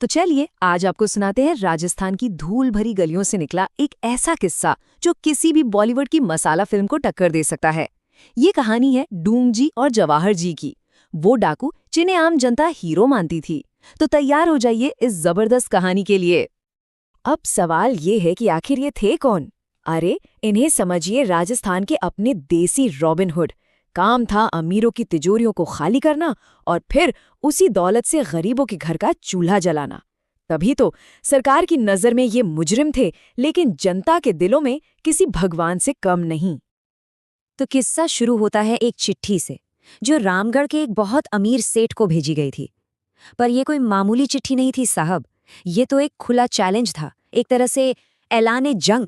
तो चलिए आज आपको सुनाते हैं राजस्थान की धूल भरी गलियों से निकला एक ऐसा किस्सा जो किसी भी बॉलीवुड की मसाला फिल्म को टक्कर दे सकता है। ये कहानी है डूंगजी और जवाहर जी की, वो डाकू जिन्हें आम जनता हीरो मानती थी। तो तैयार हो जाइए इस जबरदस्त कहानी के लिए। अब सवाल ये है कि आखिर ये थे कौन? अरे इन्हें समझिए राजस्थान के अपने देसी रॉबिन हुड। काम था अमीरों की तिजोरियों को खाली करना और फिर उसी दौलत से गरीबों के घर का चूल्हा जलाना। तभी तो सरकार की नजर में ये मुजरिम थे, लेकिन जनता के दिलों में किसी भगवान से कम नहीं। तो किस्सा शुरू होता है एक चिट्ठी से, जो रामगढ़ के एक बहुत अमीर सेठ को भेजी गई थी। पर यह कोई मामूली चिट्ठी नहीं थी साहब, ये तो एक खुला चैलेंज था, एक तरह से ऐलान जंग।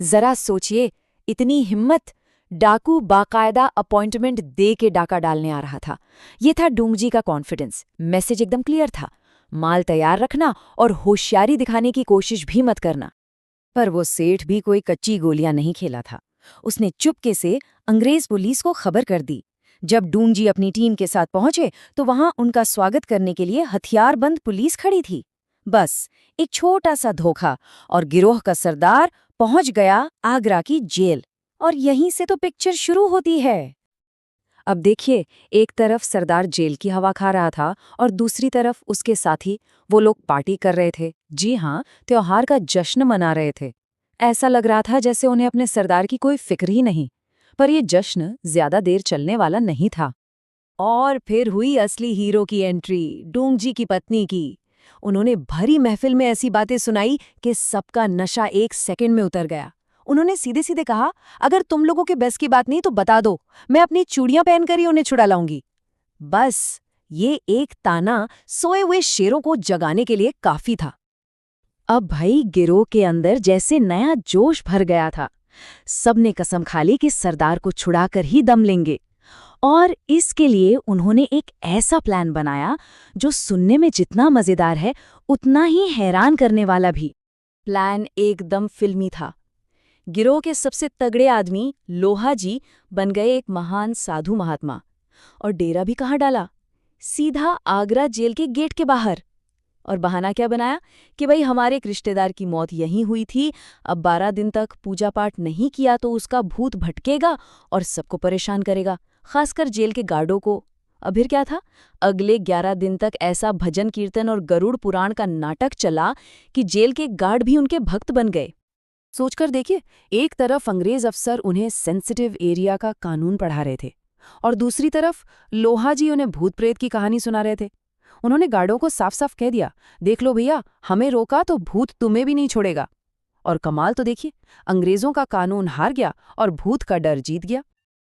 जरा सोचिए, इतनी हिम्मत! डाकू बाकायदा अपॉइंटमेंट दे के डाका डालने आ रहा था। ये था डूंगजी का कॉन्फिडेंस। मैसेज एकदम क्लियर था, माल तैयार रखना और होशियारी दिखाने की कोशिश भी मत करना। पर वो सेठ भी कोई कच्ची गोलियां नहीं खेला था। उसने चुपके से अंग्रेज पुलिस को खबर कर दी। जब डूंगजी अपनी टीम के साथ पहुंचे तो वहां उनका स्वागत करने के लिए हथियारबंद पुलिस खड़ी थी। बस एक छोटा सा धोखा और गिरोह का सरदार पहुंच गया आगरा की जेल। और यहीं से तो पिक्चर शुरू होती है। अब देखिए, एक तरफ सरदार जेल की हवा खा रहा था और दूसरी तरफ उसके साथी, वो लोग पार्टी कर रहे थे। जी हाँ, त्योहार का जश्न मना रहे थे। ऐसा लग रहा था जैसे उन्हें अपने सरदार की कोई फिक्र ही नहीं। पर यह जश्न ज्यादा देर चलने वाला नहीं था। और फिर हुई असली हीरो की एंट्री, डूंगजी की पत्नी की। उन्होंने भरी महफिल में ऐसी बातें सुनाई कि सबका नशा एक सेकंड में उतर गया। उन्होंने सीधे सीधे कहा, अगर तुम लोगों के बस की बात नहीं तो बता दो, मैं अपनी चूड़ियां पहनकर ही उन्हें छुड़ा लाऊंगी। बस ये एक ताना सोए हुए शेरों को जगाने के लिए काफी था। अब भाई गिरोह के अंदर जैसे नया जोश भर गया था। सबने कसम खा ली कि सरदार को छुड़ाकर ही दम लेंगे। और इसके लिए उन्होंने एक ऐसा प्लान बनाया जो सुनने में जितना मजेदार है उतना ही हैरान करने वाला भी। प्लान एकदम फिल्मी था। गिरोह के सबसे तगड़े आदमी लोहाजी बन गए एक महान साधु महात्मा। और डेरा भी कहाँ डाला? सीधा आगरा जेल के गेट के बाहर। और बहाना क्या बनाया कि भाई हमारे एक रिश्तेदार की मौत यहीं हुई थी, अब 12 दिन तक पूजा पाठ नहीं किया तो उसका भूत भटकेगा और सबको परेशान करेगा, खासकर जेल के गार्डों को। अब फिर क्या था, अगले 11 दिन तक ऐसा भजन कीर्तन और गरुड़ पुराण का नाटक चला कि जेल के गार्ड भी उनके भक्त बन गए। सोचकर देखिए, एक तरफ अंग्रेज अफसर उन्हें सेंसिटिव एरिया का कानून पढ़ा रहे थे और दूसरी तरफ लोहाजी उन्हें भूत प्रेत की कहानी सुना रहे थे। उन्होंने गार्डों को साफ साफ कह दिया, देख लो भैया, हमें रोका तो भूत तुम्हें भी नहीं छोड़ेगा। और कमाल तो देखिए, अंग्रेजों का कानून हार गया और भूत का डर जीत गया।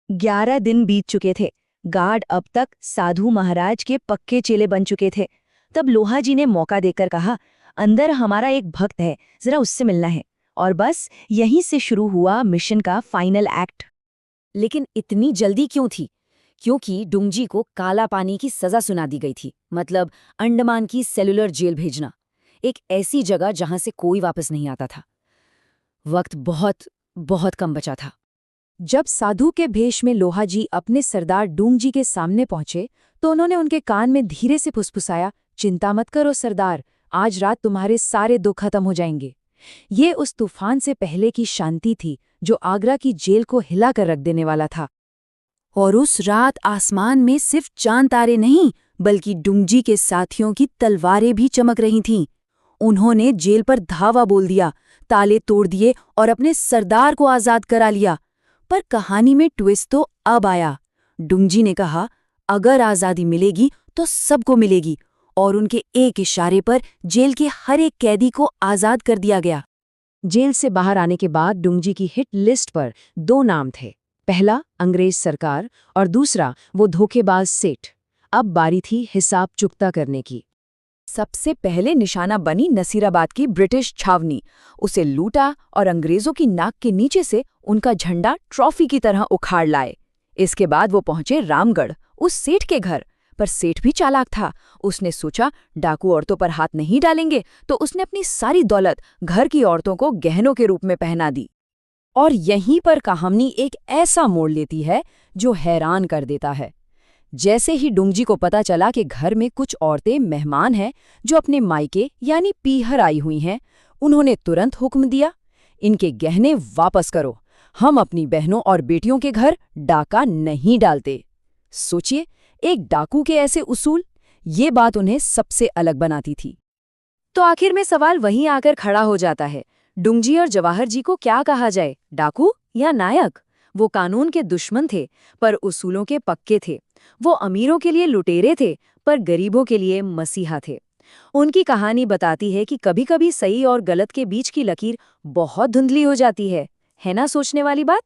11 दिन बीत चुके थे। गार्ड अब तक साधु महाराज के पक्के चेले बन चुके थे। तब लोहाजी ने मौका देकर कहा, अंदर हमारा एक भक्त है, जरा उससे मिलना है। और बस यहीं से शुरू हुआ मिशन का फाइनल एक्ट। लेकिन इतनी जल्दी क्यों थी? क्योंकि डूंगजी को काला पानी की सजा सुना दी गई थी, मतलब अंडमान की सेलुलर जेल भेजना, एक ऐसी जगह जहां से कोई वापस नहीं आता था। वक्त बहुत बहुत कम बचा था। जब साधु के भेष में लोहाजी अपने सरदार डूंगजी के सामने पहुंचे तो उन्होंने उनके कान में धीरे से फुसफुसाया, चिंता मत करो सरदार, आज रात तुम्हारे सारे दुख खत्म हो जाएंगे। ये उस तूफान से पहले की शांति थी जो आगरा की जेल को हिला कर रख देने वाला था। और उस रात आसमान में सिर्फ चांद तारे नहीं, बल्कि डूंगजी के साथियों की तलवारें भी चमक रही थीं। उन्होंने जेल पर धावा बोल दिया, ताले तोड़ दिए और अपने सरदार को आजाद करा लिया। पर कहानी में ट्विस्ट तो अब आया। डूंगजी ने कहा, अगर आजादी मिलेगी तो सबको मिलेगी। और उनके एक इशारे पर जेल के हर एक कैदी को आजाद कर दिया गया। जेल से बाहर आने के बाद डूंगजी की हिट लिस्ट पर 2 नाम थे, पहला अंग्रेज सरकार और दूसरा वो धोखेबाज सेठ। अब बारी थी हिसाब चुकता करने की। सबसे पहले निशाना बनी नसीराबाद की ब्रिटिश छावनी। उसे लूटा और अंग्रेजों की नाक के नीचे से उनका झंडा ट्रॉफी की तरह उखाड़ लाए। इसके बाद वो पहुंचे रामगढ़, उस सेठ के घर। पर सेठ भी चालाक था। उसने सोचा डाकू औरतों पर हाथ नहीं डालेंगे, तो उसने अपनी सारी दौलत घर की औरतों को गहनों के रूप में पहना दी। और यहीं पर कहानी एक ऐसा मोड़ लेती है जो हैरान कर देता है। जैसे ही डुंगजी को पता चला कि घर में कुछ औरतें मेहमान हैं जो अपने मायके यानी पीहर आई हुई हैं, उन्होंने तुरंत हुक्म दिया, इनके गहने वापस करो। हम अपनी बहनों और बेटियों के घर डाका नहीं डालते। सोचिए, एक डाकू के ऐसे उसूल, ये बात उन्हें सबसे अलग बनाती थी। तो आखिर में सवाल वहीं आकर खड़ा हो जाता है, डुंगजी और जवाहर जी को क्या कहा जाए, डाकू या नायक? वो कानून के दुश्मन थे पर उसूलों के पक्के थे। वो अमीरों के लिए लुटेरे थे पर गरीबों के लिए मसीहा थे। उनकी कहानी बताती है कि कभी-कभी सही और गलत के बीच की लकीर बहुत धुंधली हो जाती है ना? सोचने वाली बात।